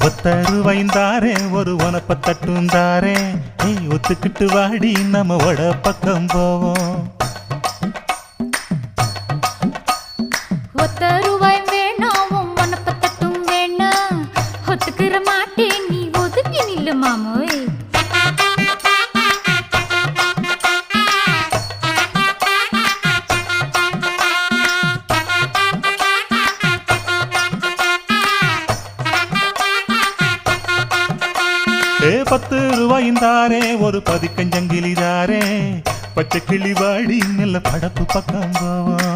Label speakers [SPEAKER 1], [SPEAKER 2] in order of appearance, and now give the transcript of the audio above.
[SPEAKER 1] ஒத்தருவாய்ந்தாரே ஒரு உனப்ப தட்டுந்தாரே ஒத்துக்கிட்டு வாடி நம்ம வட பக்கம் போவோம்.
[SPEAKER 2] ஒத்த ரூபாய் வேணாம் உனப்ப தட்டும் வேணா ஒத்துக்கிற மாட்டேன் நீ ஒதுங்கி நில்லு மாமோய்.
[SPEAKER 1] ₹10 ஒரு பதிக்கஞ்சங்கிலிதாரே பச்சை கிளி வாடி நல்ல படப்பு பக்கம் போவோம்.